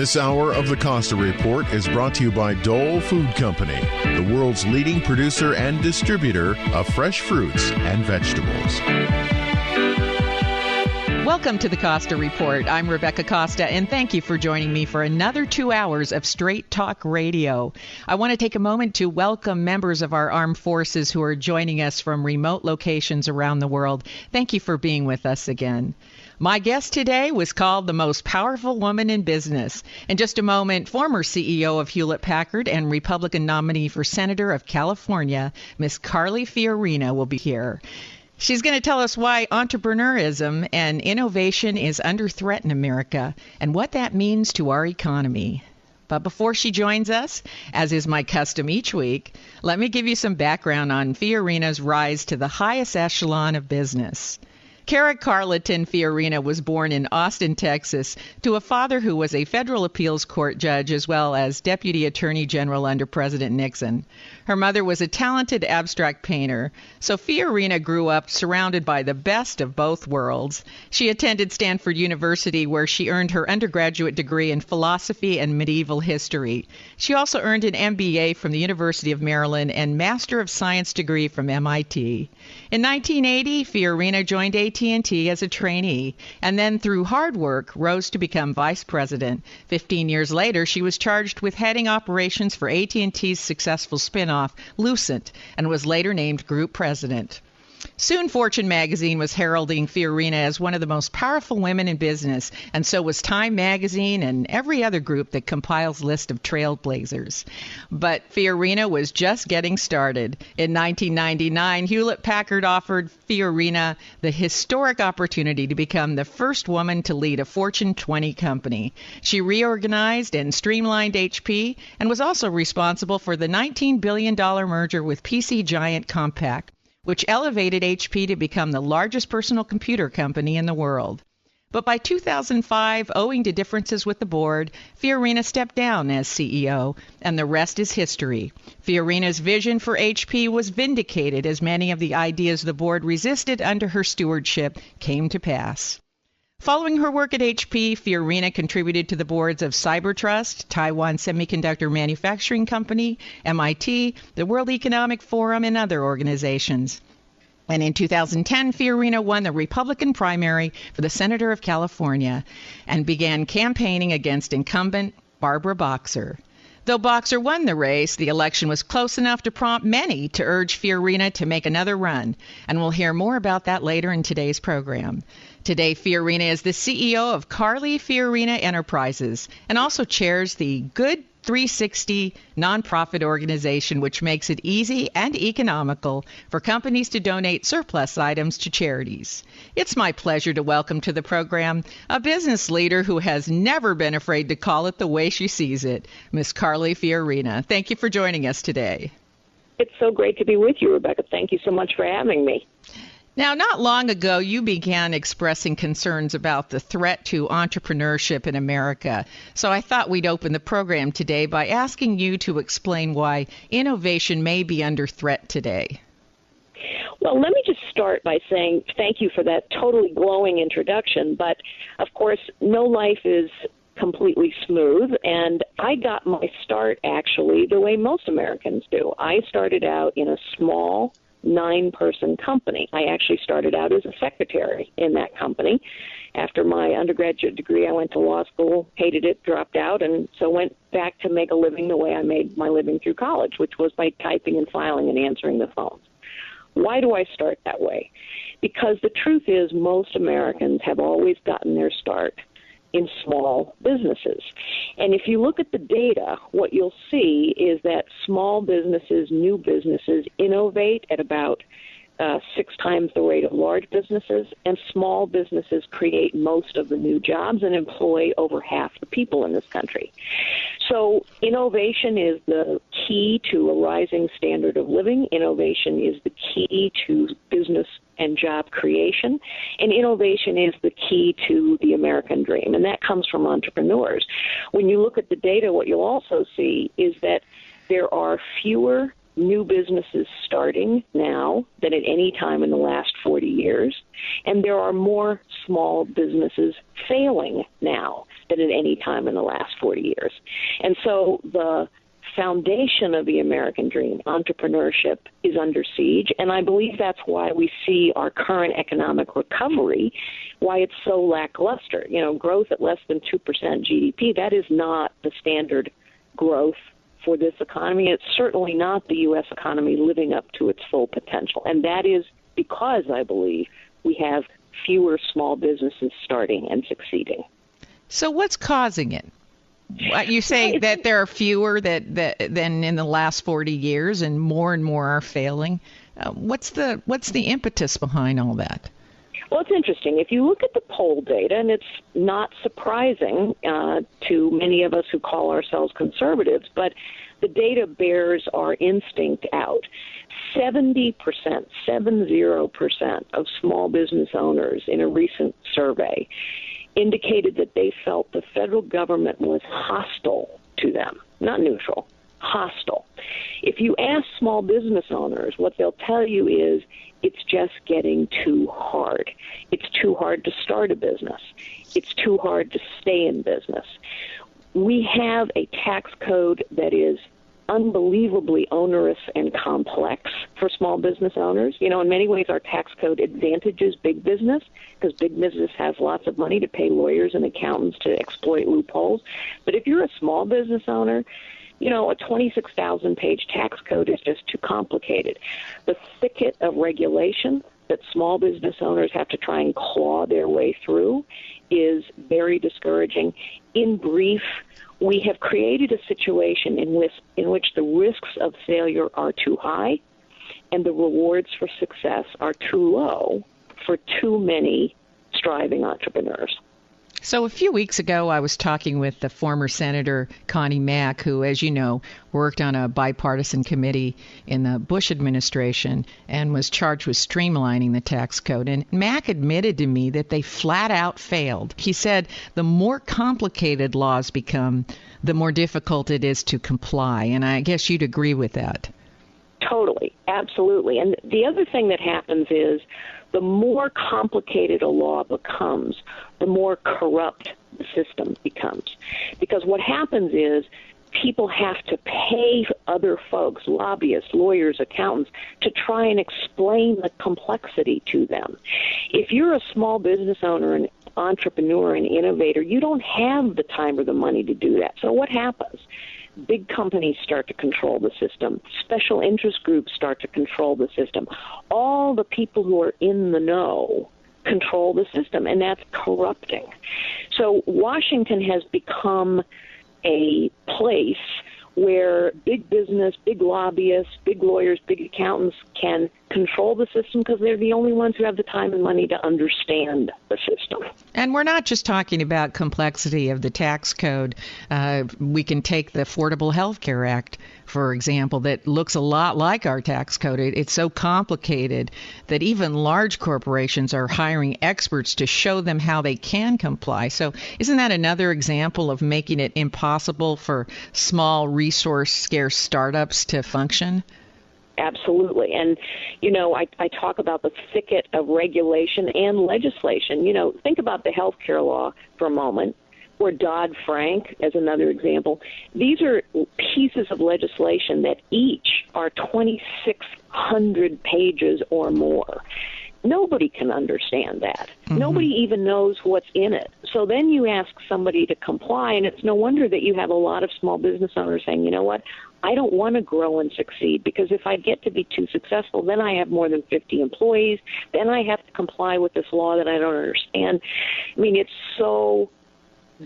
This hour of the Costa Report is brought to you by Dole Food Company, the world's leading producer and distributor of fresh fruits and vegetables. Welcome to the Costa Report. I'm Rebecca Costa, and thank you for joining me for another 2 hours of Straight Talk Radio. I want to take a moment to welcome members of our armed forces who are joining us from remote locations around the world. Thank you for being with us again. My guest today was called the most powerful woman in business. In just a moment, former CEO of Hewlett-Packard and Republican nominee for Senator of California, Miss Carly Fiorina, will be here. She's going to tell us why entrepreneurism and innovation is under threat in America and what that means to our economy. But before she joins us, as is my custom each week, let me give you some background on Fiorina's rise to the highest echelon of business. Kara Carleton Fiorina was born in Austin, Texas, to a father who was a federal appeals court judge as well as deputy attorney general under President Nixon. Her mother was a talented abstract painter, so Fiorina grew up surrounded by the best of both worlds. She attended Stanford University, where she earned her undergraduate degree in philosophy and medieval history. She also earned an MBA from the University of Maryland and Master of Science degree from MIT. In 1980, Fiorina joined AT&T as a trainee, and then through hard work rose to become vice president. 15 years later, she was charged with heading operations for AT&T's successful spin-off, Lucent, and was later named group president. Soon, Fortune magazine was heralding Fiorina as one of the most powerful women in business, and so was Time magazine and every other group that compiles lists of trailblazers. But Fiorina was just getting started. In 1999, Hewlett-Packard offered Fiorina the historic opportunity to become the first woman to lead a Fortune 20 company. She reorganized and streamlined HP and was also responsible for the $19 billion merger with PC giant Compaq, which elevated HP to become the largest personal computer company in the world. But by 2005, owing to differences with the board, Fiorina stepped down as CEO, and the rest is history. Fiorina's vision for HP was vindicated as many of the ideas the board resisted under her stewardship came to pass. Following her work at HP, Fiorina contributed to the boards of Cybertrust, Taiwan Semiconductor Manufacturing Company, MIT, the World Economic Forum, and other organizations. And in 2010, Fiorina won the Republican primary for the Senator of California and began campaigning against incumbent Barbara Boxer. Though Boxer won the race, the election was close enough to prompt many to urge Fiorina to make another run, and we'll hear more about that later in today's program. Today, Fiorina is the CEO of Carly Fiorina Enterprises and also chairs the Good 360 nonprofit organization, which makes it easy and economical for companies to donate surplus items to charities. It's my pleasure to welcome to the program a business leader who has never been afraid to call it the way she sees it, Miss Carly Fiorina. Thank you for joining us today. It's so great to be with you, Rebecca. Thank you so much for having me. Now, not long ago, you began expressing concerns about the threat to entrepreneurship in America. So I thought we'd open the program today by asking you to explain why innovation may be under threat today. Well, let me just start by saying thank you for that totally glowing introduction. But, of course, no life is completely smooth, and I got my start, actually, the way most Americans do. I started out in a small 9-person company. I actually started out as a secretary in that company. After my undergraduate degree, I went to law school, hated it, dropped out, and so went back to make a living the way I made my living through college, which was by typing and filing and answering the phones. Why do I start that way? Because the truth is most Americans have always gotten their start in small businesses. And if you look at the data, what you'll see is that small businesses, new businesses, innovate at about 6 times the rate of large businesses, and small businesses create most of the new jobs and employ over half the people in this country. So innovation is the key to a rising standard of living. Innovation is the key to business and job creation, and innovation is the key to the American dream, and that comes from entrepreneurs. When you look at the data, what you'll also see is that there are fewer new businesses starting now than at any time in the last 40 years, and there are more small businesses failing now than at any time in the last 40 years. And so the foundation of the American dream, entrepreneurship, is under siege, and I believe that's why we see our current economic recovery, why it's so lackluster. Growth at less than 2% GDP, that is not the standard growth for this economy. It's certainly not the U.S. economy living up to its full potential, and that is because I believe we have fewer small businesses starting and succeeding. So what's causing it? You say that there are fewer than in the last 40 years, and more are failing. What's the impetus behind all that? Well, it's interesting. If you look at the poll data, and it's not surprising to many of us who call ourselves conservatives, but the data bears our instinct out. 70%, 70% of small business owners in a recent survey indicated that they felt the federal government was hostile to them, not neutral, hostile. If you ask small business owners, what they'll tell you is it's just getting too hard. It's too hard to start a business. It's too hard to stay in business. We have a tax code that is unbelievably onerous and complex for small business owners. In many ways, our tax code advantages big business because big business has lots of money to pay lawyers and accountants to exploit loopholes. But if you're a small business owner, a 26,000-page tax code is just too complicated. The thicket of regulation that small business owners have to try and claw their way through is very discouraging. In brief, we have created a situation in which the risks of failure are too high and the rewards for success are too low for too many striving entrepreneurs. So a few weeks ago, I was talking with the former Senator Connie Mack, who, as you know, worked on a bipartisan committee in the Bush administration and was charged with streamlining the tax code. And Mack admitted to me that they flat out failed. He said the more complicated laws become, the more difficult it is to comply. And I guess you'd agree with that. Totally. Absolutely. And the other thing that happens is the more complicated a law becomes, the more corrupt the system becomes. Because what happens is people have to pay other folks, lobbyists, lawyers, accountants, to try and explain the complexity to them. If you're a small business owner, an entrepreneur, an innovator, you don't have the time or the money to do that. So what happens? Big companies start to control the system. Special interest groups start to control the system. All the people who are in the know control the system, and that's corrupting. So Washington has become a place where big business, big lobbyists, big lawyers, big accountants can control the system because they're the only ones who have the time and money to understand the system. And we're not just talking about complexity of the tax code. We can take the Affordable Health Care Act, for example, that looks a lot like our tax code. It's so complicated that even large corporations are hiring experts to show them how they can comply. So isn't that another example of making it impossible for small resource-scarce startups to function? Absolutely. And, I talk about the thicket of regulation and legislation. Think about the health care law for a moment, or Dodd-Frank as another example. These are pieces of legislation that each are 2,600 pages or more. Nobody can understand that. Mm-hmm. Nobody even knows what's in it. So then you ask somebody to comply, and it's no wonder that you have a lot of small business owners saying, you know what, I don't want to grow and succeed because if I get to be too successful, then I have more than 50 employees. Then I have to comply with this law that I don't understand. I mean, it's so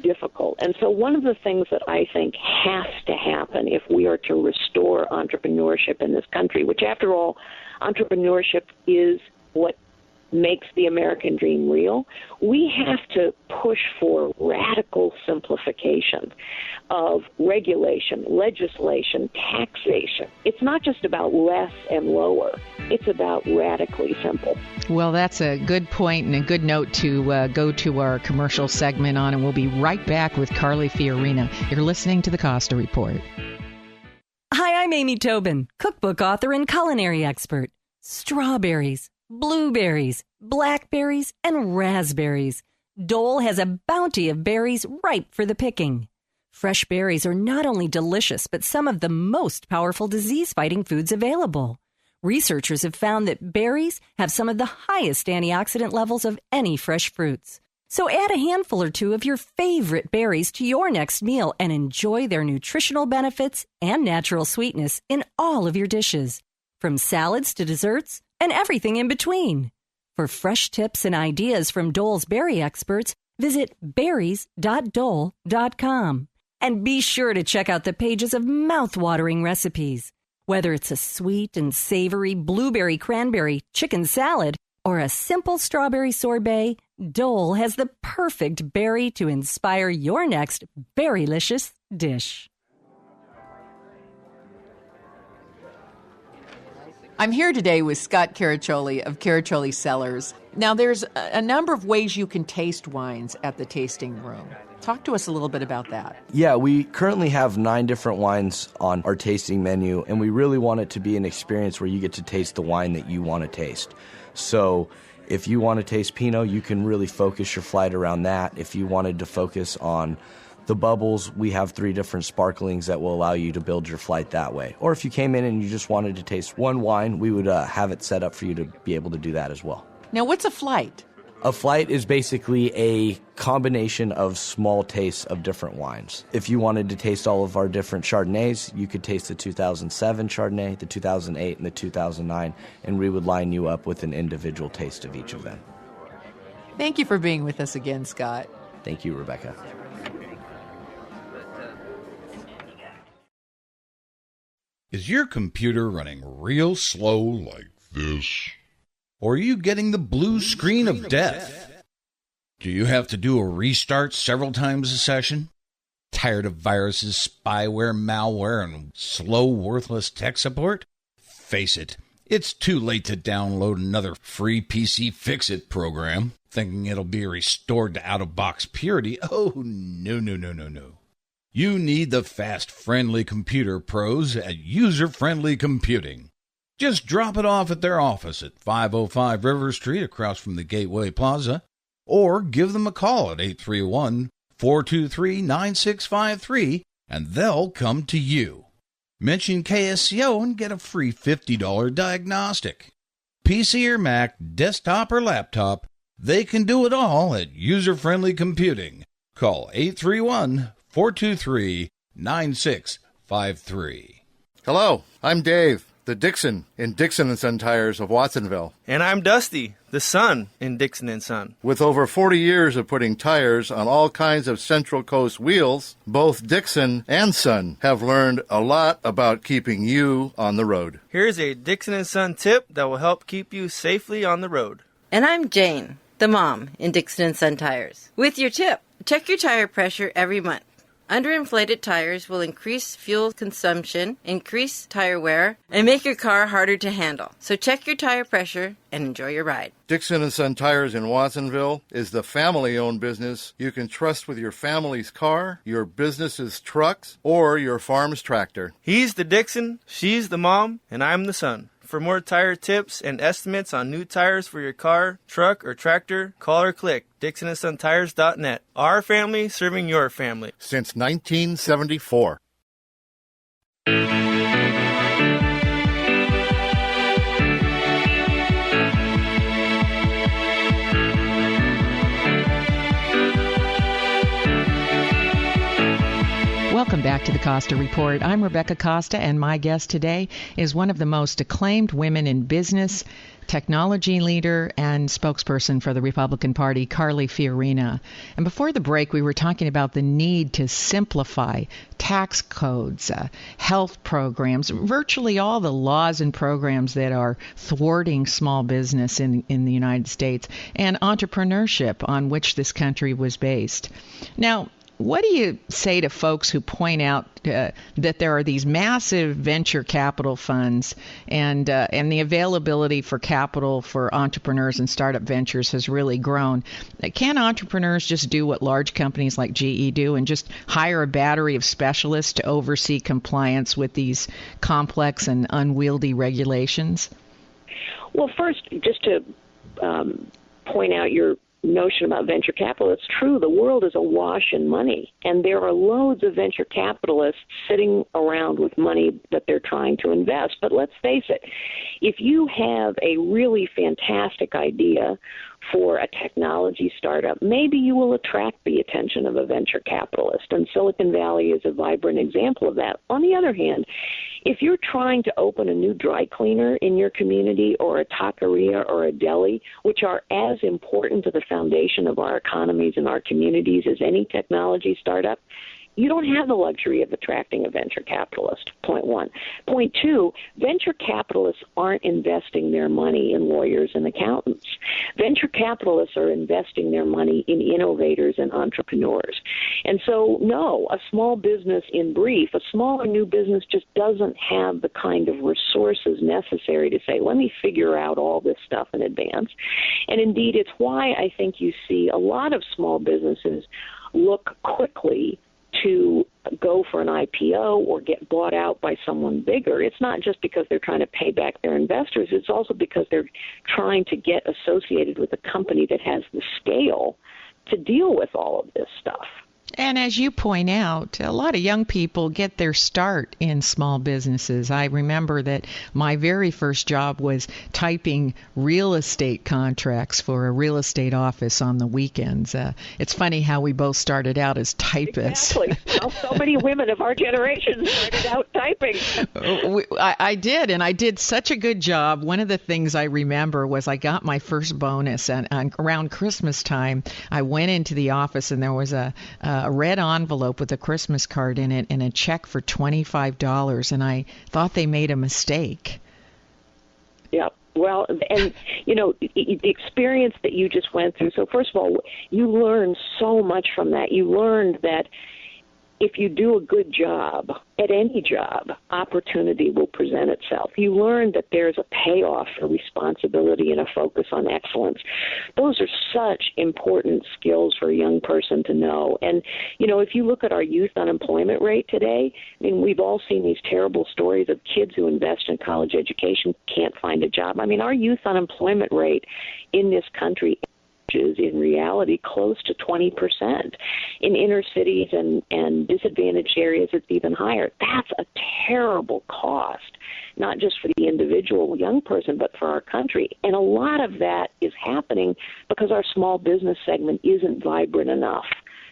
difficult. And so one of the things that I think has to happen if we are to restore entrepreneurship in this country, which after all, entrepreneurship is what makes the American dream real, we have to push for radical simplification of regulation, legislation, taxation. It's not just about less and lower. It's about radically simple. Well, that's a good point and a good note to go to our commercial segment on, and we'll be right back with Carly Fiorina. You're listening to the Costa Report. Hi, I'm Amy Tobin, cookbook author and culinary expert. Strawberries, blueberries, blackberries, and raspberries. Dole has a bounty of berries ripe for the picking. Fresh berries are not only delicious, but some of the most powerful disease-fighting foods available. Researchers have found that berries have some of the highest antioxidant levels of any fresh fruits. So add a handful or two of your favorite berries to your next meal and enjoy their nutritional benefits and natural sweetness in all of your dishes, from salads to desserts and everything in between. For fresh tips and ideas from Dole's berry experts, visit berries.dole.com. And be sure to check out the pages of mouth-watering recipes. Whether it's a sweet and savory blueberry cranberry chicken salad or a simple strawberry sorbet, Dole has the perfect berry to inspire your next berrylicious dish. I'm here today with Scott Caraccioli of Caraccioli Cellars. Now, there's a number of ways you can taste wines at the tasting room. Talk to us a little bit about that. Yeah, we currently have 9 different wines on our tasting menu, and we really want it to be an experience where you get to taste the wine that you want to taste. So if you want to taste Pinot, you can really focus your flight around that. If you wanted to focus on the bubbles, we have 3 different sparklings that will allow you to build your flight that way. Or if you came in and you just wanted to taste one wine, we would have it set up for you to be able to do that as well. Now, what's a flight? A flight is basically a combination of small tastes of different wines. If you wanted to taste all of our different Chardonnays, you could taste the 2007 Chardonnay, the 2008, and the 2009, and we would line you up with an individual taste of each of them. Thank you for being with us again, Scott. Thank you, Rebecca. Is your computer running real slow like this? Or are you getting the blue screen of death? Do you have to do a restart several times a session? Tired of viruses, spyware, malware, and slow, worthless tech support? Face it, it's too late to download another free PC Fix-It program, thinking it'll be restored to out-of-box purity. Oh, no. You need the fast, friendly computer pros at User Friendly Computing. Just drop it off at their office at 505 River Street across from the Gateway Plaza, or give them a call at 831-423-9653, and they'll come to you. Mention KSCO and get a free $50 diagnostic. PC or Mac, desktop or laptop, they can do it all at User Friendly Computing. Call 831-423-9653. Hello, I'm Dave, the Dixon in Dixon & Son Tires of Watsonville. And I'm Dusty, the son in Dixon & Son. With over 40 years of putting tires on all kinds of Central Coast wheels, both Dixon and Son have learned a lot about keeping you on the road. Here's a Dixon & Son tip that will help keep you safely on the road. And I'm Jane, the mom in Dixon & Son Tires. With your tip, check your tire pressure every month. Underinflated tires will increase fuel consumption, increase tire wear, and make your car harder to handle. So check your tire pressure and enjoy your ride. Dixon & Son Tires in Watsonville is the family-owned business you can trust with your family's car, your business's trucks, or your farm's tractor. He's the Dixon, she's the mom, and I'm the son. For more tire tips and estimates on new tires for your car, truck, or tractor, call or click DixonandSonTires.net. Our family serving your family. Since 1974. Welcome back to the Costa Report. I'm Rebecca Costa, and my guest today is one of the most acclaimed women in business, technology leader, and spokesperson for the Republican Party, Carly Fiorina. And before the break, we were talking about the need to simplify tax codes, health programs, virtually all the laws and programs that are thwarting small business in the United States, and entrepreneurship on which this country was based. Now, what do you say to folks who point out that there are these massive venture capital funds and the availability for capital for entrepreneurs and startup ventures has really grown? Can entrepreneurs just do what large companies like GE do and just hire a battery of specialists to oversee compliance with these complex and unwieldy regulations? Well, first, just to point out your notion about venture capital, it's true. The world is awash in money, and there are loads of venture capitalists sitting around with money that they're trying to invest. But let's face it, if you have a really fantastic idea for a technology startup, maybe you will attract the attention of a venture capitalist, and Silicon Valley is a vibrant example of that. On the other hand, if you're trying to open a new dry cleaner in your community or a taqueria or a deli, which are as important to the foundation of our economies and our communities as any technology startup, you don't have the luxury of attracting a venture capitalist, point one. Point two, venture capitalists aren't investing their money in lawyers and accountants. Venture capitalists are investing their money in innovators and entrepreneurs. And so, no, a small business in brief, a small or new business just doesn't have the kind of resources necessary to say, let me figure out all this stuff in advance. And indeed, it's why I think you see a lot of small businesses look quickly to go for an IPO or get bought out by someone bigger. It's not just because they're trying to pay back their investors. It's also because they're trying to get associated with a company that has the scale to deal with all of this stuff. And as you point out, a lot of young people get their start in small businesses. I remember that my very first job was typing real estate contracts for a real estate office on the weekends. It's funny how we both started out as typists. Exactly. Well, so many women of our generation started out typing. I did, and I did such a good job. One of the things I remember was I got my first bonus, and around Christmas time, I went into the office, and there was a red envelope with a Christmas card in it and a check for $25, and I thought they made a mistake. Yeah. Well, and, you know, the experience that you just went through. So first of all, you learned so much from that. You learned that if you do a good job at any job, opportunity will present itself. You learn that there's a payoff for responsibility and a focus on excellence. Those are such important skills for a young person to know. And, you know, if you look at our youth unemployment rate today, I mean, we've all seen these terrible stories of kids who invest in college education can't find a job. I mean, our youth unemployment rate in this country is in reality close to 20%. In inner cities and disadvantaged areas, it's even higher. That's a terrible cost, not just for the individual young person, but for our country. And a lot of that is happening because our small business segment isn't vibrant enough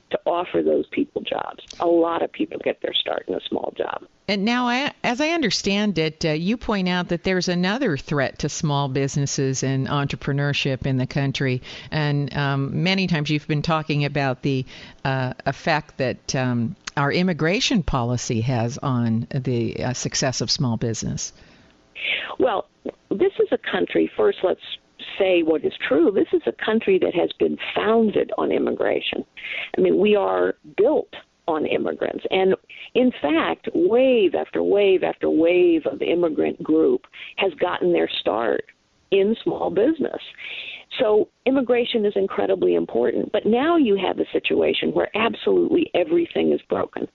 to offer those people jobs. A lot of people get their start in a small job. And now, as I understand it, you point out that there's another threat to small businesses and entrepreneurship in the country. And many times you've been talking about the effect that our immigration policy has on the success of small business. Well, this is a country, first let's say what is true. This is a country that has been founded on immigration. I mean, we are built on immigrants. And in fact, wave after wave after wave of the immigrant group has gotten their start in small business. So immigration is incredibly important. But now you have a situation where absolutely everything is broken.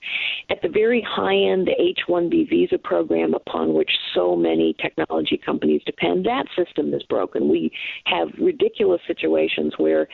At the very high end, the H-1B visa program upon which so many technology companies depend, that system is broken. We have ridiculous situations where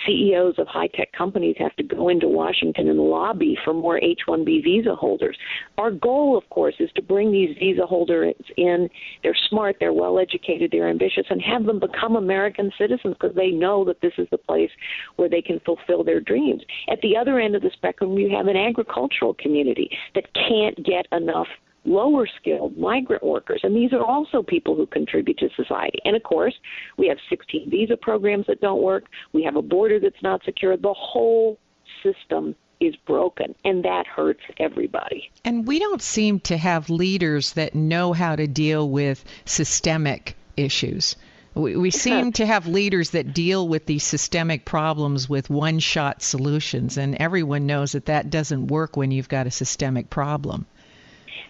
CEOs of high-tech companies have to go into Washington and lobby for more H-1B visa holders. Our goal, of course, is to bring these visa holders in. They're smart, they're well-educated, they're ambitious, and have them become American citizens because they know that this is the place where they can fulfill their dreams. At the other end of the spectrum, you have an agricultural community that can't get enough lower-skilled migrant workers, and these are also people who contribute to society. And, of course, we have 16 visa programs that don't work. We have a border that's not secure. The whole system is broken, and that hurts everybody. And we don't seem to have leaders that know how to deal with systemic issues. We seem to have leaders that deal with these systemic problems with one-shot solutions, and everyone knows that that doesn't work when you've got a systemic problem.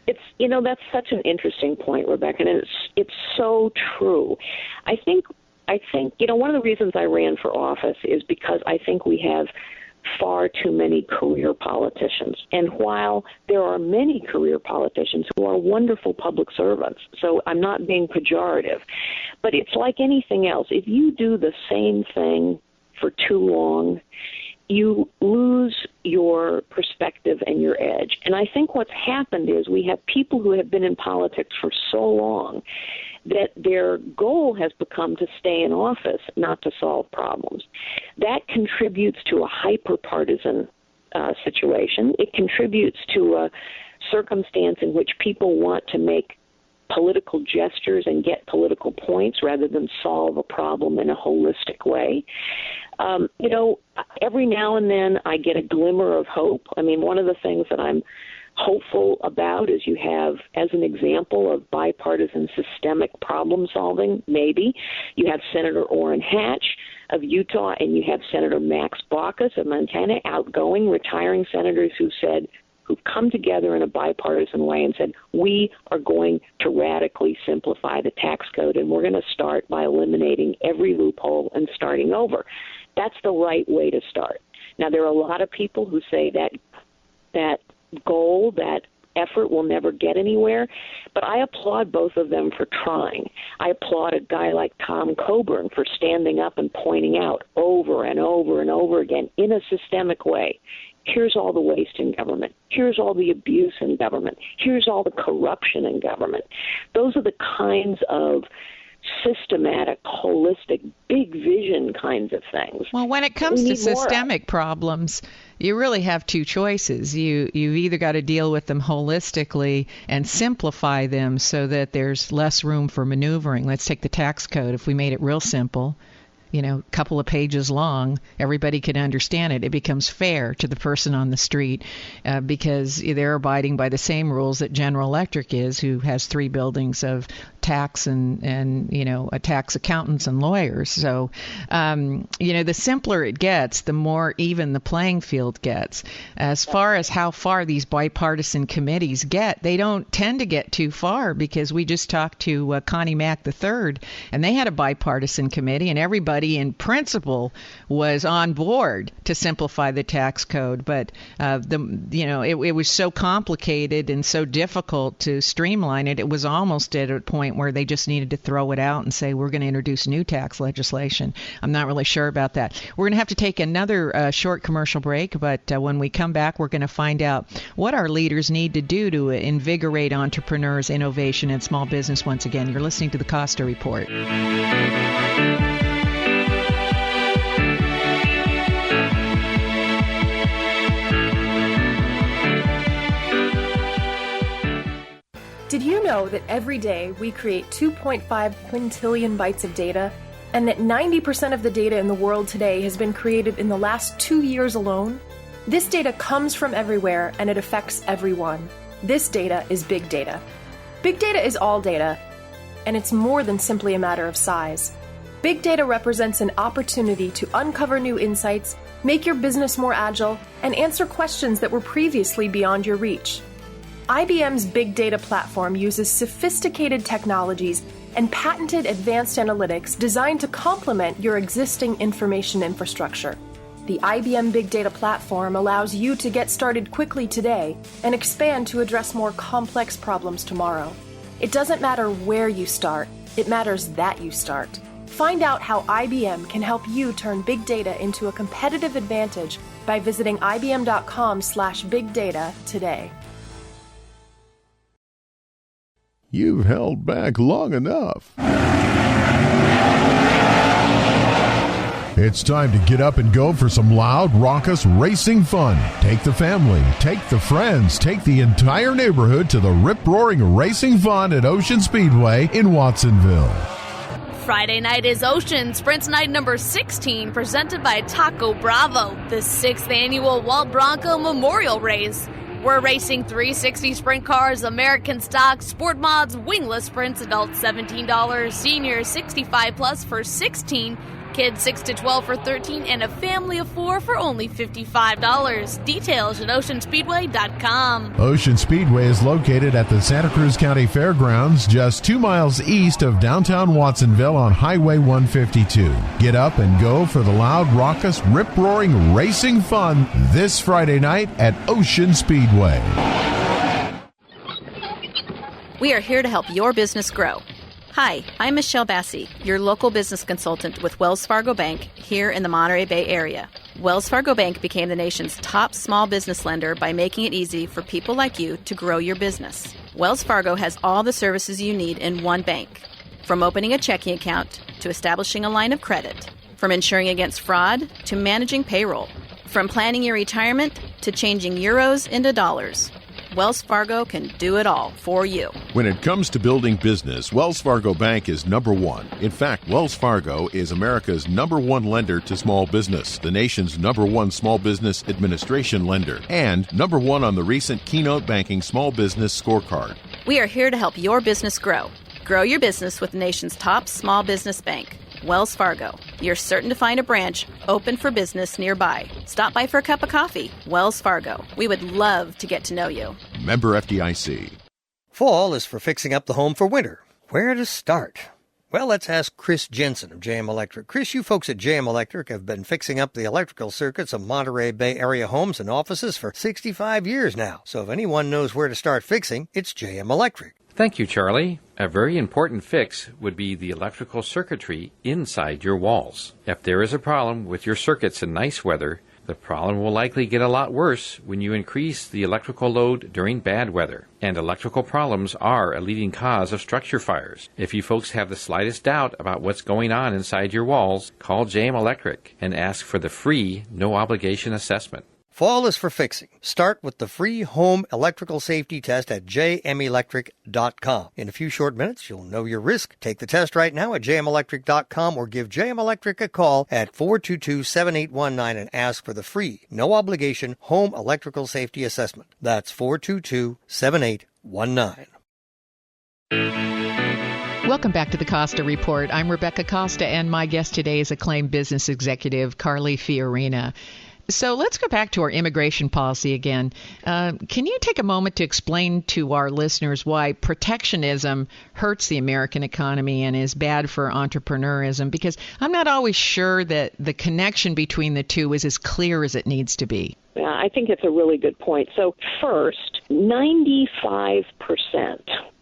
It's, you know, that's such an interesting point, Rebecca, and it's so true. I think, you know, one of the reasons I ran for office is because I think we have far too many career politicians. And while there are many career politicians who are wonderful public servants, so I'm not being pejorative, but it's like anything else. If you do the same thing for too long, you lose your perspective and your edge. And I think what's happened is we have people who have been in politics for so long that their goal has become to stay in office, not to solve problems. That contributes to a hyper-partisan situation. It contributes to a circumstance in which people want to make political gestures and get political points rather than solve a problem in a holistic way. Every now and then I get a glimmer of hope. I mean, one of the things that I'm hopeful about is you have, as an example of bipartisan systemic problem solving, maybe, you have Senator Orrin Hatch of Utah and you have Senator Max Baucus of Montana, outgoing, retiring senators who've come together in a bipartisan way and said, we are going to radically simplify the tax code, and we're going to start by eliminating every loophole and starting over. That's the right way to start. Now, there are a lot of people who say that goal, that effort will never get anywhere, but I applaud both of them for trying. I applaud a guy like Tom Coburn for standing up and pointing out over and over and over again in a systemic way, here's all the waste in government. Here's all the abuse in government. Here's all the corruption in government. Those are the kinds of systematic, holistic, big vision kinds of things. Well, when it comes to systemic problems, you really have two choices. You've either got to deal with them holistically and simplify them so that there's less room for maneuvering. Let's take the tax code. If we made it real simple, a couple of pages long, everybody could understand it. It becomes fair to the person on the street because they're abiding by the same rules that General Electric is, who has 3 buildings of tax and tax accountants and lawyers. So, the simpler it gets, the more even the playing field gets. As far as how far these bipartisan committees get, they don't tend to get too far, because we just talked to Connie Mack III, and they had a bipartisan committee, and everybody in principle was on board to simplify the tax code, but it was so complicated and so difficult to streamline it. It was almost at a point where they just needed to throw it out and say, we're going to introduce new tax legislation. I'm not really sure about that. We're going to have to take another short commercial break, but when we come back, we're going to find out what our leaders need to do to invigorate entrepreneurs, innovation, and small business once again. You're listening to the Costa Report. Did you know that every day we create 2.5 quintillion bytes of data, and that 90% of the data in the world today has been created in the last 2 years alone? This data comes from everywhere, and it affects everyone. This data is big data. Big data is all data, and it's more than simply a matter of size. Big data represents an opportunity to uncover new insights, make your business more agile, and answer questions that were previously beyond your reach. IBM's Big Data platform uses sophisticated technologies and patented advanced analytics designed to complement your existing information infrastructure. The IBM Big Data platform allows you to get started quickly today and expand to address more complex problems tomorrow. It doesn't matter where you start, it matters that you start. Find out how IBM can help you turn big data into a competitive advantage by visiting ibm.com/bigdata today. You've held back long enough. It's time to get up and go for some loud, raucous racing fun. Take the family, take the friends, take the entire neighborhood to the rip-roaring racing fun at Ocean Speedway in Watsonville. Friday night is Ocean Sprint Night number 16, presented by Taco Bravo, the 6th annual Walt Bronco Memorial Race. We're racing 360 sprint cars, American stock, sport mods, wingless sprints, adults $17, seniors 65 plus for $16, kids 6 to 12 for $13, and a family of 4 for only $55. Details at oceanspeedway.com. Ocean Speedway is located at the Santa Cruz County Fairgrounds, just 2 miles east of downtown Watsonville on Highway 152. Get up and go for the loud, raucous, rip-roaring racing fun this Friday night at Ocean Speedway. We are here to help your business grow. Hi, I'm Michelle Bassi, your local business consultant with Wells Fargo Bank here in the Monterey Bay area. Wells Fargo Bank became the nation's top small business lender by making it easy for people like you to grow your business. Wells Fargo has all the services you need in one bank, from opening a checking account to establishing a line of credit, from insuring against fraud to managing payroll, from planning your retirement to changing euros into dollars. Wells Fargo can do it all for you. When it comes to building business, Wells Fargo Bank is number one. In fact, Wells Fargo is America's number one lender to small business, the nation's number one small business administration lender, and number one on the recent Keynote Banking Small Business Scorecard. We are here to help your business grow. Grow your business with the nation's top small business bank, Wells Fargo. You're certain to find a branch open for business nearby. Stop by for a cup of coffee. Wells Fargo. We would love to get to know you. Member FDIC. Fall is for fixing up the home for winter. Where to start? Well, let's ask Chris Jensen of JM Electric. Chris, you folks at JM Electric have been fixing up the electrical circuits of Monterey Bay area homes and offices for 65 years now. So if anyone knows where to start fixing, it's JM Electric. Thank you, Charlie. A very important fix would be the electrical circuitry inside your walls. If there is a problem with your circuits in nice weather, the problem will likely get a lot worse when you increase the electrical load during bad weather. And electrical problems are a leading cause of structure fires. If you folks have the slightest doubt about what's going on inside your walls, call JM Electric and ask for the free, no-obligation assessment. Fall is for fixing. Start with the free home electrical safety test at jmelectric.com. In a few short minutes, you'll know your risk. Take the test right now at jmelectric.com or give JM Electric a call at 422-7819 and ask for the free, no-obligation home electrical safety assessment. That's 422-7819. Welcome back to the Costa Report. I'm Rebecca Costa, and my guest today is acclaimed business executive Carly Fiorina. So let's go back to our immigration policy again. Can you take a moment to explain to our listeners why protectionism hurts the American economy and is bad for entrepreneurism? Because I'm not always sure that the connection between the two is as clear as it needs to be. Yeah, I think it's a really good point. So first, 95%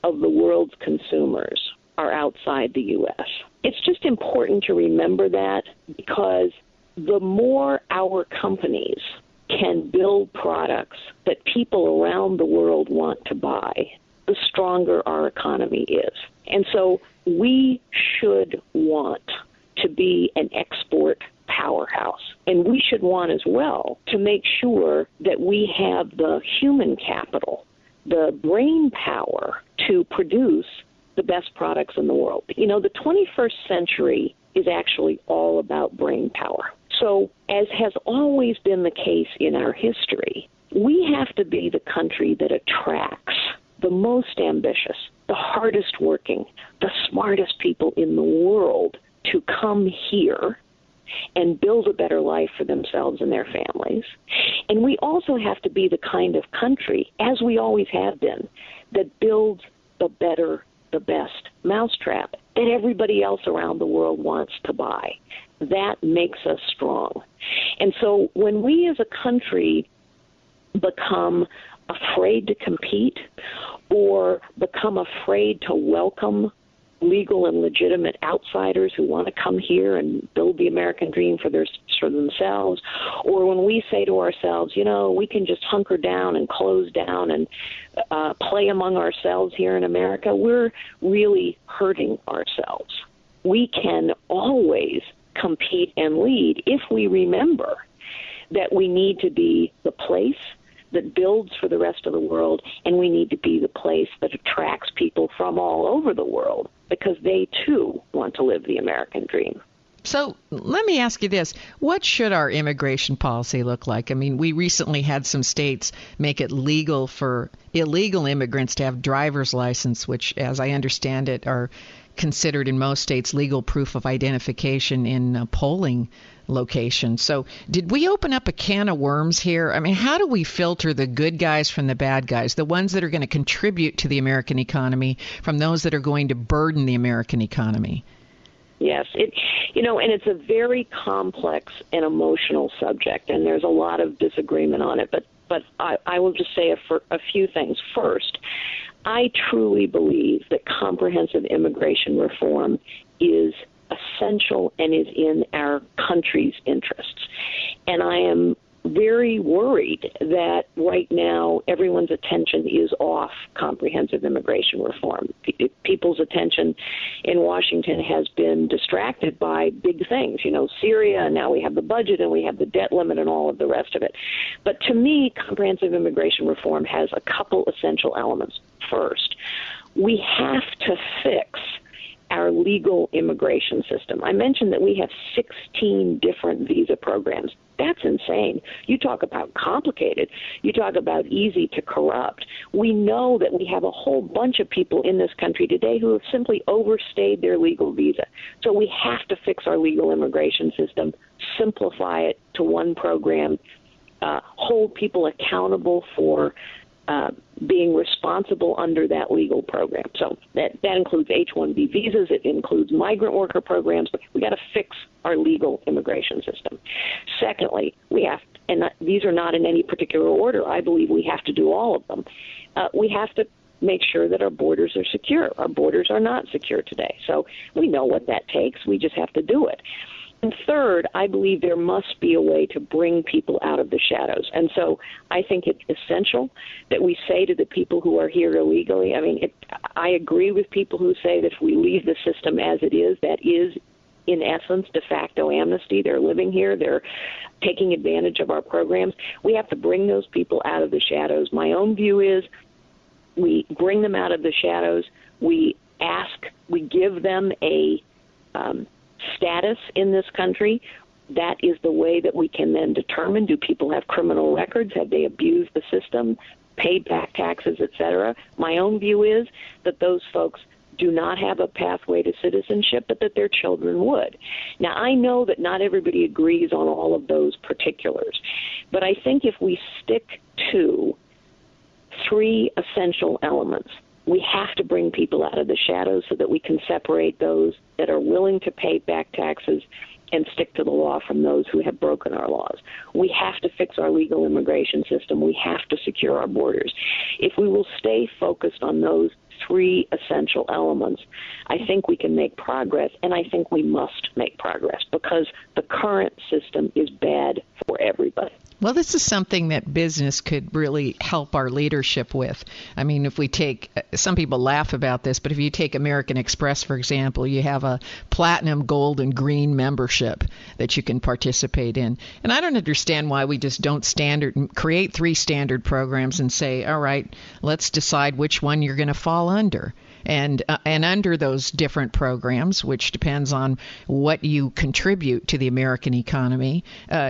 of the world's consumers are outside the U.S. It's just important to remember that, because the more our companies can build products that people around the world want to buy, the stronger our economy is. And so we should want to be an export powerhouse. And we should want as well to make sure that we have the human capital, the brain power to produce the best products in the world. You know, the 21st century is actually all about brain power. So, as has always been the case in our history, we have to be the country that attracts the most ambitious, the hardest working, the smartest people in the world to come here and build a better life for themselves and their families. And we also have to be the kind of country, as we always have been, that builds the better, the best mousetrap that everybody else around the world wants to buy. That makes us strong. And so when we as a country become afraid to compete or become afraid to welcome legal and legitimate outsiders who want to come here and build the American dream for themselves, or when we say to ourselves, you know, we can just hunker down and close down and play among ourselves here in America, we're really hurting ourselves. We can always compete and lead if we remember that we need to be the place that builds for the rest of the world, and we need to be the place that attracts people from all over the world because they too want to live the American dream. So let me ask you this. What should our immigration policy look like? I mean, we recently had some states make it legal for illegal immigrants to have driver's license, which, as I understand it, are considered in most states legal proof of identification in polling locations. So did we open up a can of worms here? I mean, how do we filter the good guys from the bad guys, the ones that are going to contribute to the American economy from those that are going to burden the American economy? Yes, and it's a very complex and emotional subject, and there's a lot of disagreement on it. But I will just say a few things. First, I truly believe that comprehensive immigration reform is essential and is in our country's interests. And I am very worried that right now everyone's attention is off comprehensive immigration reform. People's attention in Washington has been distracted by big things, Syria, and now we have the budget and we have the debt limit and all of the rest of it. But to me, comprehensive immigration reform has a couple essential elements. First, we have to fix our legal immigration system. I mentioned that we have 16 different visa programs. That's insane. You talk about complicated. You talk about easy to corrupt. We know that we have a whole bunch of people in this country today who have simply overstayed their legal visa. So we have to fix our legal immigration system, simplify it to one program, hold people accountable for being responsible under that legal program. So that includes H-1B visas. It includes migrant worker programs. But we got to fix our legal immigration system. Secondly, we have, and these are not in any particular order, I believe we have to do all of them. We have to make sure that our borders are secure. Our borders are not secure today. So we know what that takes. We just have to do it. And third, I believe there must be a way to bring people out of the shadows. And so I think it's essential that we say to the people who are here illegally, I agree with people who say that if we leave the system as it is, that is, in essence, de facto amnesty. They're living here. They're taking advantage of our programs. We have to bring those people out of the shadows. My own view is we bring them out of the shadows. We give them a status in this country. That is the way that we can then determine, do people have criminal records? Have they abused the system, paid back taxes, etc.? My own view is that those folks do not have a pathway to citizenship, but that their children would. Now, I know that not everybody agrees on all of those particulars, but I think if we stick to three essential elements, we have to bring people out of the shadows so that we can separate those that are willing to pay back taxes and stick to the law from those who have broken our laws. We have to fix our legal immigration system. We have to secure our borders. If we will stay focused on those three essential elements, I think we can make progress, and I think we must make progress because the current system is bad for everybody. Well, this is something that business could really help our leadership with. I mean, if we take, some people laugh about this, but if you take American Express, for example, you have a platinum, gold, and green membership that you can participate in. And I don't understand why we just don't create three standard programs and say, all right, let's decide which one you're going to fall under. And under those different programs, which depends on what you contribute to the American economy,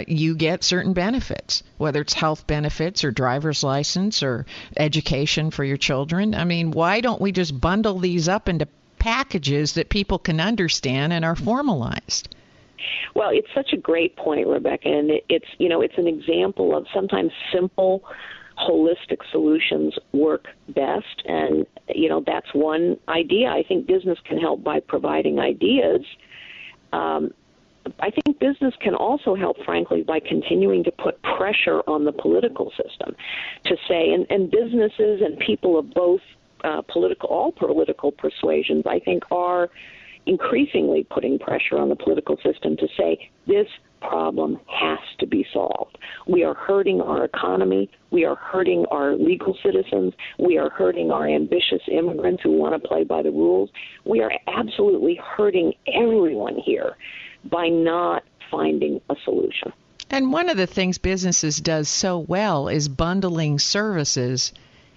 you get certain benefits, whether it's health benefits or driver's license or education for your children. I mean, why don't we just bundle these up into packages that people can understand and are formalized? Well, it's such a great point, Rebecca, and it's an example of sometimes simple holistic solutions work best, and that's one idea. I think business can help by providing ideas. I think business can also help, frankly, by continuing to put pressure on the political system to say, and businesses and people of both all political persuasions, I think, are increasingly putting pressure on the political system to say this problem has to be solved. We are hurting our economy. We are hurting our legal citizens. We are hurting our ambitious immigrants who want to play by the rules. We are absolutely hurting everyone here by not finding a solution. And one of the things businesses does so well is bundling services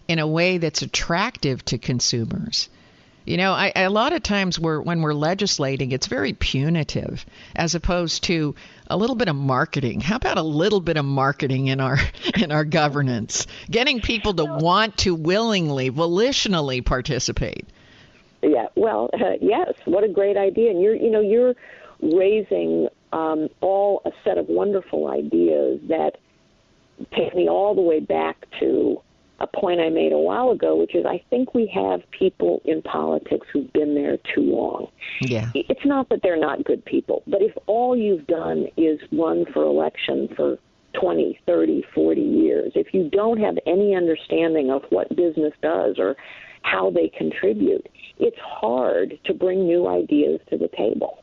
in a way that's attractive to consumers. A lot of times when we're legislating, it's very punitive as opposed to a little bit of marketing. How about a little bit of marketing in our governance, getting people to want to willingly, volitionally participate? Yeah, well, yes, what a great idea. And you're raising all a set of wonderful ideas that take me all the way back to a point I made a while ago, which is I think we have people in politics who've been there too long. Yeah. It's not that they're not good people, but if all you've done is run for election for 20, 30, 40 years, if you don't have any understanding of what business does or how they contribute, it's hard to bring new ideas to the table.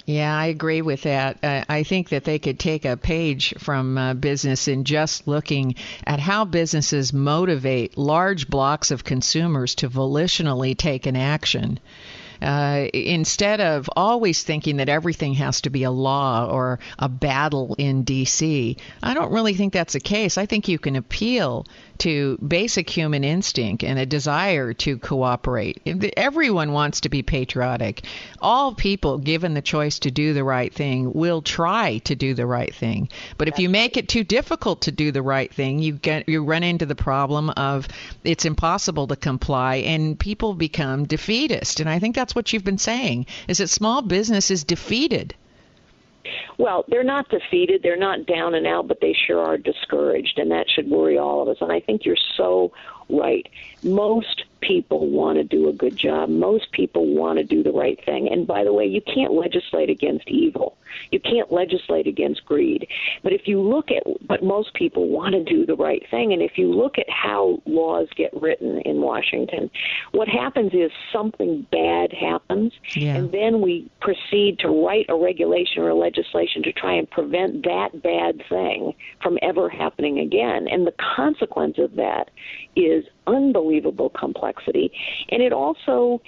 Yeah, I agree with that. I think that they could take a page from business in just looking at how businesses motivate large blocks of consumers to volitionally take an action. Instead of always thinking that everything has to be a law or a battle in D.C., I don't really think that's the case. I think you can appeal to basic human instinct and a desire to cooperate. Everyone wants to be patriotic. All people, given the choice to do the right thing, will try to do the right thing. But if you make it too difficult to do the right thing, you run into the problem of it's impossible to comply, and people become defeatist. And I think that's what you've been saying, is that small business is defeated. Well, they're not defeated, they're not down and out, but they sure are discouraged, and that should worry all of us. And I think you're so right. Most people want to do a good job. Most people want to do the right thing. And by the way, you can't legislate against evil. You can't legislate against greed. But if you look at, but most people want to do the right thing. And if you look at how laws get written in Washington, what happens is something bad happens, and then we proceed to write a regulation or a legislation to try and prevent that bad thing from ever happening again. And the consequence of that is unbelievable complexity. And it also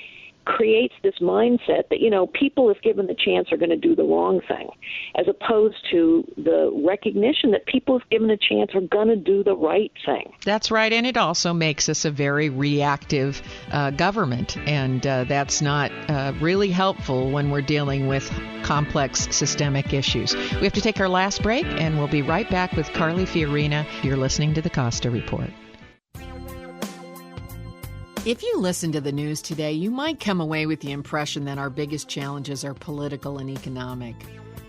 creates this mindset that, people, if given the chance, are going to do the wrong thing, as opposed to the recognition that people, if given a chance, are going to do the right thing. That's right. And it also makes us a very reactive government. And that's not really helpful when we're dealing with complex systemic issues. We have to take our last break, and we'll be right back with Carly Fiorina. You're listening to the Costa Report. If you listen to the news today, you might come away with the impression that our biggest challenges are political and economic.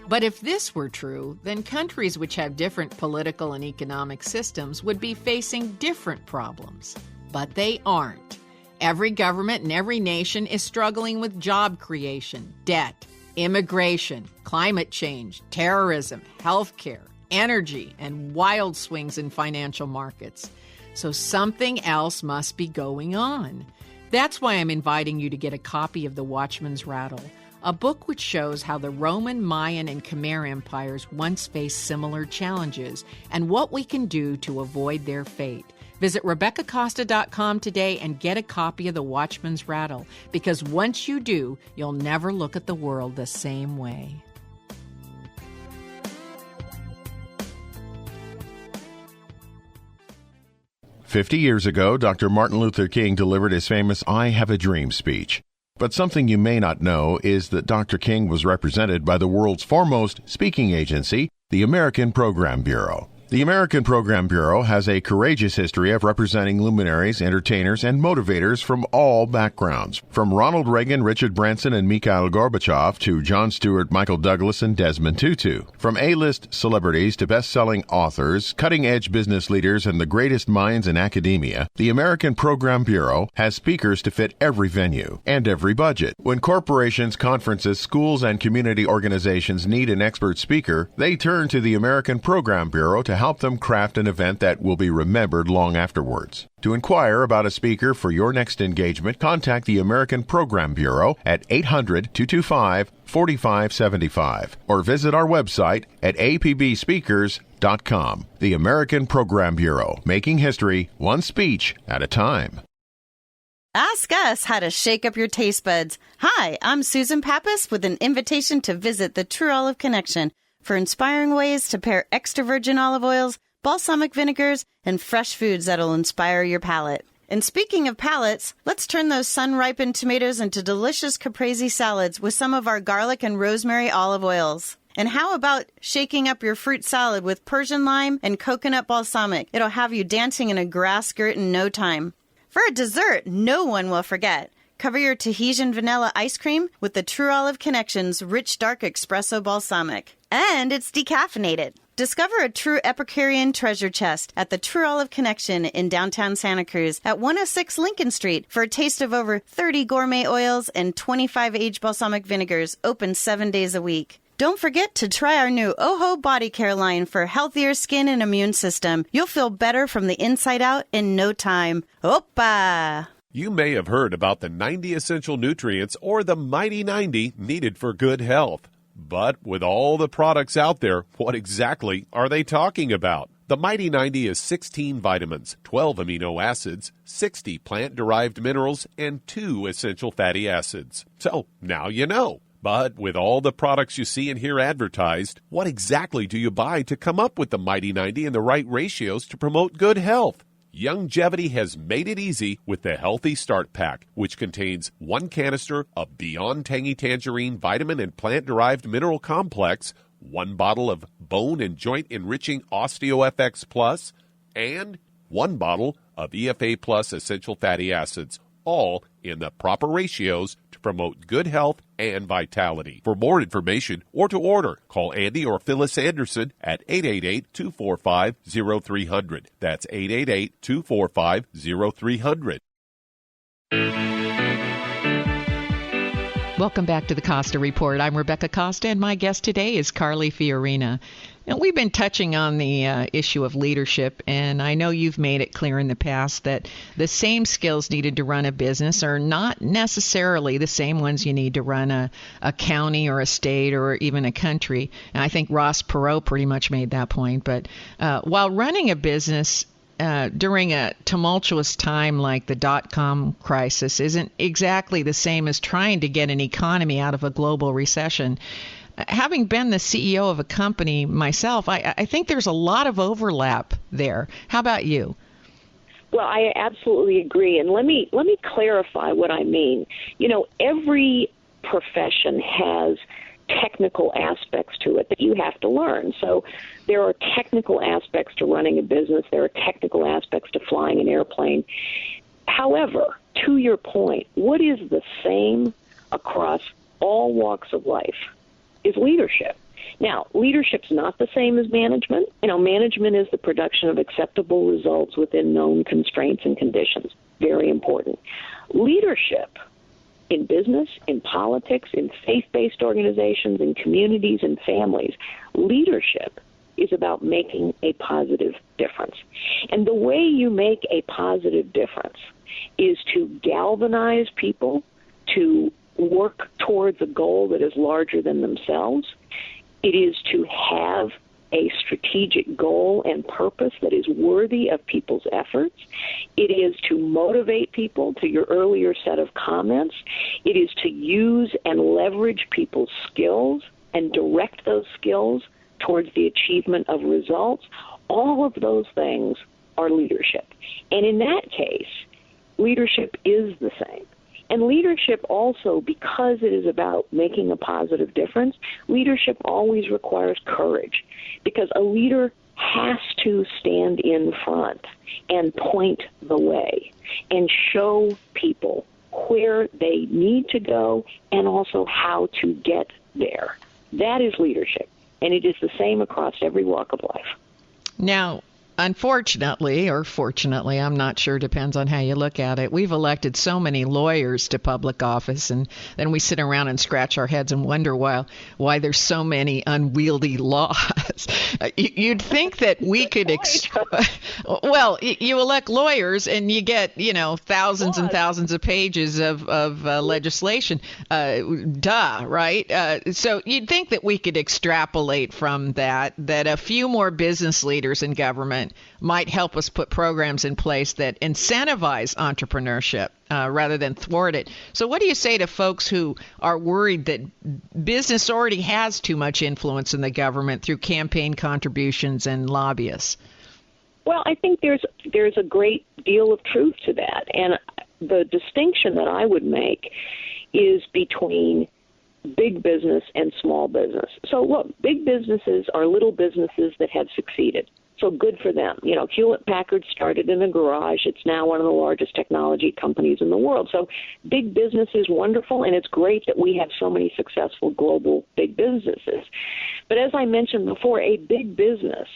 But if this were true, then countries which have different political and economic systems would be facing different problems. But they aren't. Every government and every nation is struggling with job creation, debt, immigration, climate change, terrorism, healthcare, energy, and wild swings in financial markets. So something else must be going on. That's why I'm inviting you to get a copy of The Watchman's Rattle, a book which shows how the Roman, Mayan, and Khmer empires once faced similar challenges and what we can do to avoid their fate. Visit RebeccaCosta.com today and get a copy of The Watchman's Rattle, because once you do, you'll never look at the world the same way. "50 years ago, Dr. Martin Luther King delivered his famous I Have a Dream speech. But something you may not know is that Dr. King was represented by the world's foremost speaking agency, the American Program Bureau. The American Program Bureau has a courageous history of representing luminaries, entertainers, and motivators from all backgrounds. From Ronald Reagan, Richard Branson, and Mikhail Gorbachev to Jon Stewart, Michael Douglas, and Desmond Tutu. From A-list celebrities to best-selling authors, cutting-edge business leaders, and the greatest minds in academia, the American Program Bureau has speakers to fit every venue and every budget. When corporations, conferences, schools, and community organizations need an expert speaker, they turn to the American Program Bureau to help them craft an event that will be remembered long afterwards. To inquire about a speaker for your next engagement, contact the American Program Bureau at 800-225-4575 or visit our website at apbspeakers.com. The American Program Bureau, making history one speech at a time. Ask us how to shake up your taste buds. Hi, I'm Susan Pappas with an invitation to visit the True Olive Connection for inspiring ways to pair extra virgin olive oils, balsamic vinegars, and fresh foods that'll inspire your palate. And speaking of palates, let's turn those sun-ripened tomatoes into delicious caprese salads with some of our garlic and rosemary olive oils. And how about shaking up your fruit salad with Persian lime and coconut balsamic? It'll have you dancing in a grass skirt in no time. For a dessert no one will forget, cover your Tahitian vanilla ice cream with the True Olive Connection's rich dark espresso balsamic. And it's decaffeinated. Discover a true Epicurean treasure chest at the True Olive Connection in downtown Santa Cruz at 106 Lincoln Street for a taste of over 30 gourmet oils and 25 aged balsamic vinegars, open 7 days a week. Don't forget to try our new OHO Body Care line for healthier skin and immune system. You'll feel better from the inside out in no time. Oppa! You may have heard about the 90 essential nutrients or the mighty 90 needed for good health. But with all the products out there, what exactly are they talking about? The Mighty 90 is 16 vitamins, 12 amino acids, 60 plant-derived minerals, and 2 essential fatty acids. So now you know. But with all the products you see and hear advertised, what exactly do you buy to come up with the Mighty 90 and the right ratios to promote good health? Youngevity has made it easy with the Healthy Start Pack, which contains 1 canister of Beyond Tangy Tangerine Vitamin and Plant-Derived Mineral Complex, 1 bottle of Bone and Joint Enriching OsteoFX Plus, and 1 bottle of EFA Plus Essential Fatty Acids, all in the proper ratios to promote good health and vitality. For more information or to order, call Andy or Phyllis Anderson at 888-245-0300. That's 888-245-0300. Welcome back to the Costa Report. I'm Rebecca Costa, and my guest today is Carly Fiorina. Now, we've been touching on the issue of leadership, and I know you've made it clear in the past that the same skills needed to run a business are not necessarily the same ones you need to run a county or a state or even a country. And I think Ross Perot pretty much made that point. But while running a business during a tumultuous time like the dot-com crisis isn't exactly the same as trying to get an economy out of a global recession. Having been the CEO of a company myself, I think there's a lot of overlap there. How about you? Well, I absolutely agree. And let me clarify what I mean. You know, every profession has technical aspects to it that you have to learn. So there are technical aspects to running a business. There are technical aspects to flying an airplane. However, to your point, what is the same across all walks of life is leadership. Now, leadership's not the same as management. You know, management is the production of acceptable results within known constraints and conditions. Very important. Leadership in business, in politics, in faith-based organizations, in communities and families, leadership is about making a positive difference. And the way you make a positive difference is to galvanize people to work towards a goal that is larger than themselves. It is to have a strategic goal and purpose that is worthy of people's efforts. It is to motivate people, to your earlier set of comments. It is to use and leverage people's skills and direct those skills towards the achievement of results. All of those things are leadership. And in that case, leadership is the same. And leadership also, because it is about making a positive difference, leadership always requires courage, because a leader has to stand in front and point the way and show people where they need to go and also how to get there. That is leadership, and it is the same across every walk of life. Now, unfortunately, or fortunately, I'm not sure, depends on how you look at it, we've elected so many lawyers to public office, and then we sit around and scratch our heads and wonder why there's so many unwieldy laws. You'd think that we could well, you elect lawyers and you get, thousands and thousands of pages of legislation. Right? So you'd think that we could extrapolate from that a few more business leaders in government might help us put programs in place that incentivize entrepreneurship rather than thwart it. So what do you say to folks who are worried that business already has too much influence in the government through campaign contributions and lobbyists? Well, I think there's a great deal of truth to that. And the distinction that I would make is between big business and small business. So look, big businesses are little businesses that have succeeded. So good for them. Hewlett-Packard started in a garage. It's now one of the largest technology companies in the world. So big business is wonderful, and it's great that we have so many successful global big businesses. But as I mentioned before, a big business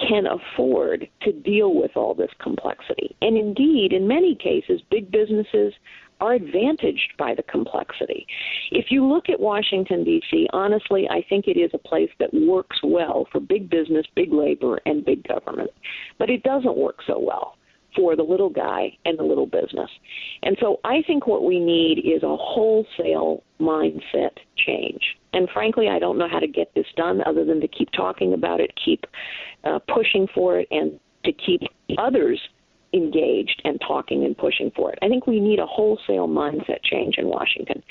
can afford to deal with all this complexity. And indeed, in many cases, big businesses are advantaged by the complexity. If you look at Washington, D.C., honestly, I think it is a place that works well for big business, big labor, and big government. But it doesn't work so well for the little guy and the little business. And so I think what we need is a wholesale mindset change. And frankly, I don't know how to get this done other than to keep talking about it, keep pushing for it, and to keep others engaged and talking and pushing for it. I think we need a wholesale mindset change in Washington.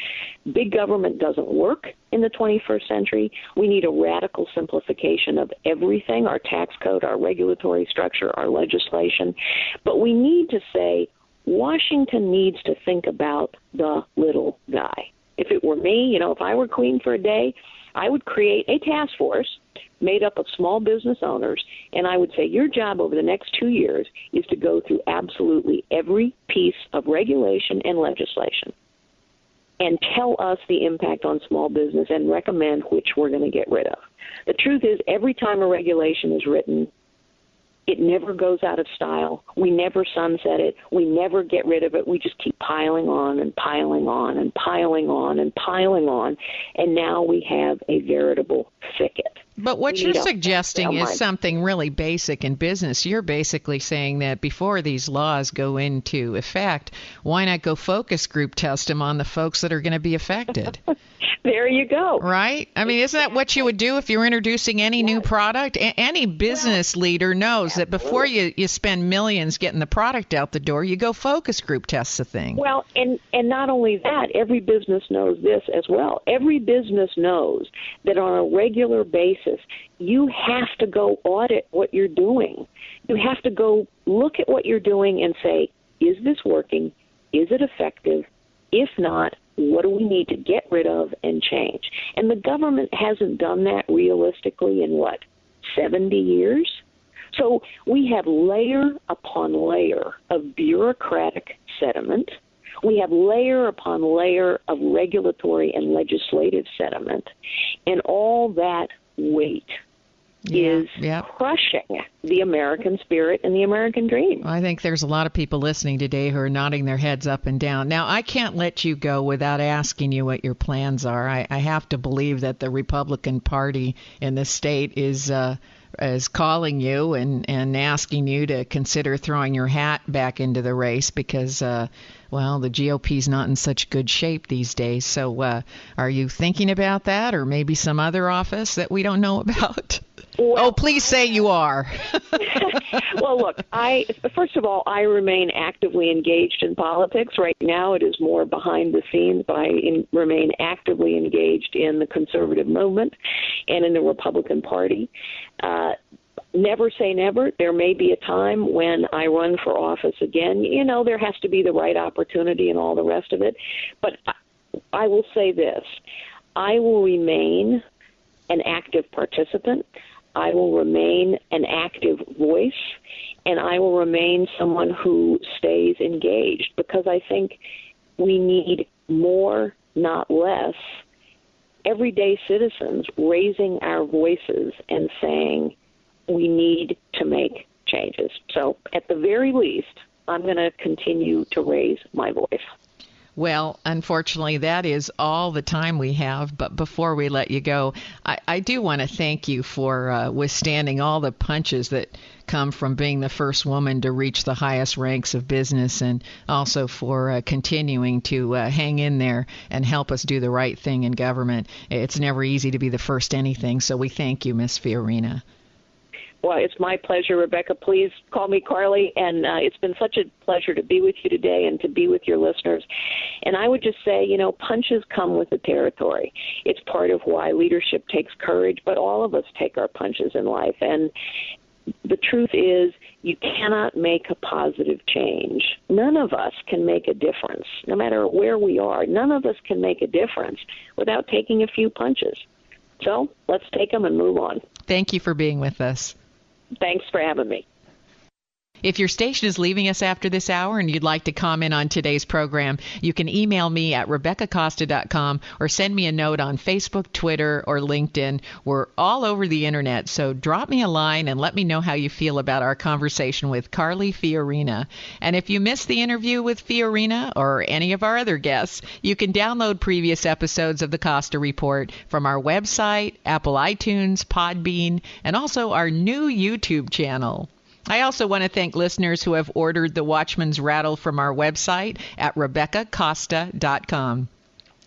Big government doesn't work in the 21st century. We need a radical simplification of everything, our tax code, our regulatory structure, our legislation. But we need to say Washington needs to think about the little guy. If it were me, if I were queen for a day, I would create a task force made up of small business owners, and I would say your job over the next 2 years is to go through absolutely every piece of regulation and legislation and tell us the impact on small business and recommend which we're going to get rid of. The truth is, every time a regulation is written, it never goes out of style. We never sunset it. We never get rid of it. We just keep piling on and piling on and piling on and piling on, and now we have a veritable thicket. But what you're suggesting is something really basic in business. You're basically saying that before these laws go into effect, why not go focus group test them on the folks that are going to be affected? There you go. Right? I mean, isn't that what you would do if you're introducing any new product? Any business leader knows that before you spend millions getting the product out the door, you go focus group test the thing. Well, and not only that, every business knows this as well. Every business knows that on a regular basis, you have to go audit what you're doing. You have to go look at what you're doing and say, is this working? Is it effective? If not, what do we need to get rid of and change? And the government hasn't done that realistically in, 70 years? So we have layer upon layer of bureaucratic sediment. We have layer upon layer of regulatory and legislative sediment. And all that weight is crushing the American spirit and the American dream. I think there's a lot of people listening today who are nodding their heads up and down. Now, I can't let you go without asking you what your plans are. I have to believe that the Republican Party in the state is calling you and asking you to consider throwing your hat back into the race because, the GOP's not in such good shape these days. So are you thinking about that, or maybe some other office that we don't know about? Well, please say you are. Well, look, first of all, I remain actively engaged in politics. Right now it is more behind the scenes, but I remain actively engaged in the conservative movement and in the Republican Party. Never say never. There may be a time when I run for office again. There has to be the right opportunity and all the rest of it. But I will say this. I will remain an active participant. I will remain an active voice, and I will remain someone who stays engaged, because I think we need more, not less, everyday citizens raising our voices and saying we need to make changes. So at the very least, I'm going to continue to raise my voice. Well, unfortunately, that is all the time we have. But before we let you go, I do want to thank you for withstanding all the punches that come from being the first woman to reach the highest ranks of business, and also for continuing to hang in there and help us do the right thing in government. It's never easy to be the first anything, so we thank you, Ms. Fiorina. Well, it's my pleasure, Rebecca. Please call me Carly, and it's been such a pleasure to be with you today and to be with your listeners. And I would just say, punches come with the territory. It's part of why leadership takes courage, but all of us take our punches in life. And the truth is, you cannot make a positive change. None of us can make a difference, no matter where we are. None of us can make a difference without taking a few punches. So let's take them and move on. Thank you for being with us. Thanks for having me. If your station is leaving us after this hour and you'd like to comment on today's program, you can email me at RebeccaCosta.com or send me a note on Facebook, Twitter, or LinkedIn. We're all over the internet, so drop me a line and let me know how you feel about our conversation with Carly Fiorina. And if you missed the interview with Fiorina or any of our other guests, you can download previous episodes of the Costa Report from our website, Apple iTunes, Podbean, and also our new YouTube channel. I also want to thank listeners who have ordered the Watchman's Rattle from our website at RebeccaCosta.com.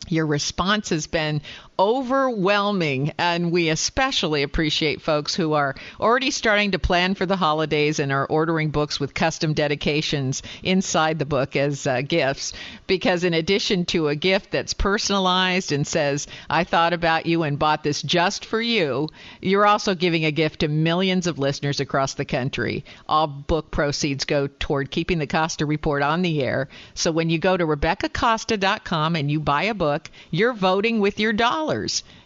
Your response has been overwhelming, and we especially appreciate folks who are already starting to plan for the holidays and are ordering books with custom dedications inside the book as gifts, because in addition to a gift that's personalized and says, I thought about you and bought this just for you, you're also giving a gift to millions of listeners across the country. All book proceeds go toward keeping the Costa Report on the air. So when you go to RebeccaCosta.com and you buy a book, you're voting with your dollars.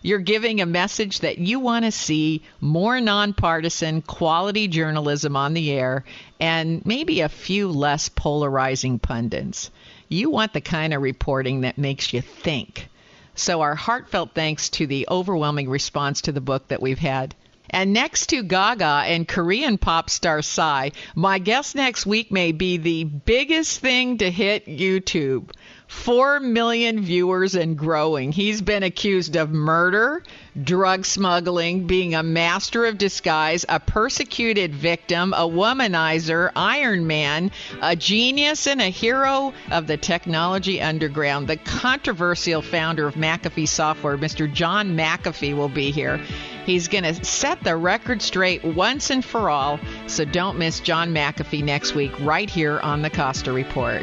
You're giving a message that you want to see more nonpartisan, quality journalism on the air and maybe a few less polarizing pundits. You want the kind of reporting that makes you think. So our heartfelt thanks to the overwhelming response to the book that we've had. And next to Gaga and Korean pop star Psy, my guest next week may be the biggest thing to hit YouTube. 4 million viewers and growing. He's been accused of murder, drug smuggling, being a master of disguise, a persecuted victim, a womanizer, Iron Man, a genius, and a hero of the technology underground. The controversial founder of McAfee Software, Mr. John McAfee, will be here. He's going to set the record straight once and for all, so don't miss John McAfee next week right here on the Costa Report.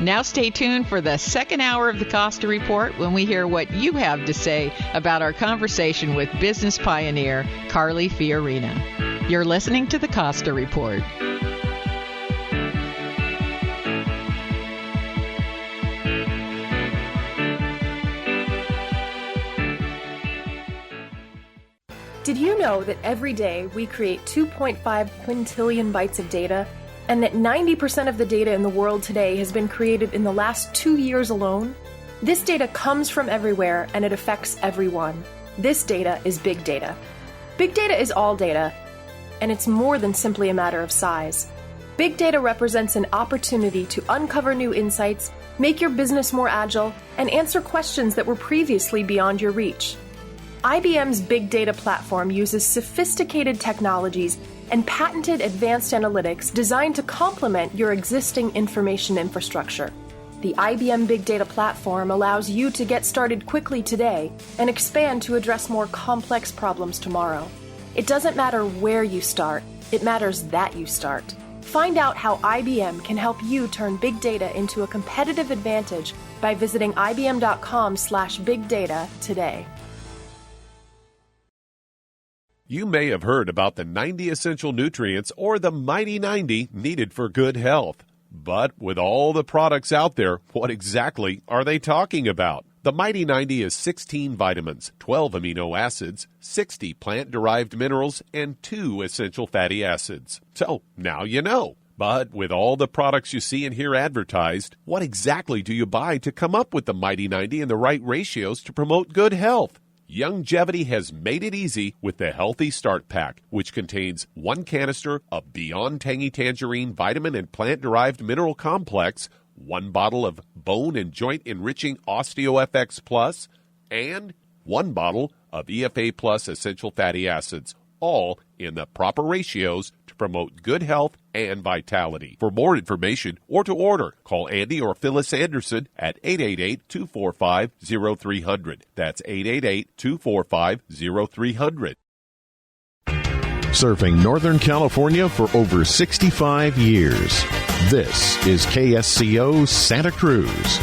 Now stay tuned for the second hour of the Costa Report when we hear what you have to say about our conversation with business pioneer Carly Fiorina. You're listening to the Costa Report. Did you know that every day we create 2.5 quintillion bytes of data, and that 90% of the data in the world today has been created in the last 2 years alone? This data comes from everywhere, and it affects everyone. This data is big data. Big data is all data, and it's more than simply a matter of size. Big data represents an opportunity to uncover new insights, make your business more agile, and answer questions that were previously beyond your reach. IBM's Big Data platform uses sophisticated technologies and patented advanced analytics designed to complement your existing information infrastructure. The IBM Big Data platform allows you to get started quickly today and expand to address more complex problems tomorrow. It doesn't matter where you start, it matters that you start. Find out how IBM can help you turn big data into a competitive advantage by visiting ibm.com/bigdata today. You may have heard about the 90 essential nutrients or the Mighty 90 needed for good health. But with all the products out there, what exactly are they talking about? The Mighty 90 is 16 vitamins, 12 amino acids, 60 plant-derived minerals, and 2 essential fatty acids. So now you know. But with all the products you see and hear advertised, what exactly do you buy to come up with the Mighty 90 and the right ratios to promote good health? Youngevity has made it easy with the Healthy Start Pack, which contains 1 canister of Beyond Tangy Tangerine Vitamin and Plant-Derived Mineral Complex, 1 bottle of Bone and Joint Enriching OsteoFX Plus, and 1 bottle of EFA Plus Essential Fatty Acids, all in the proper ratios to promote good health and vitality. For more information or to order, call Andy or Phyllis Anderson at 888-245-0300. That's 888-245-0300. Surfing Northern California for over 65 years. This is KSCO Santa Cruz.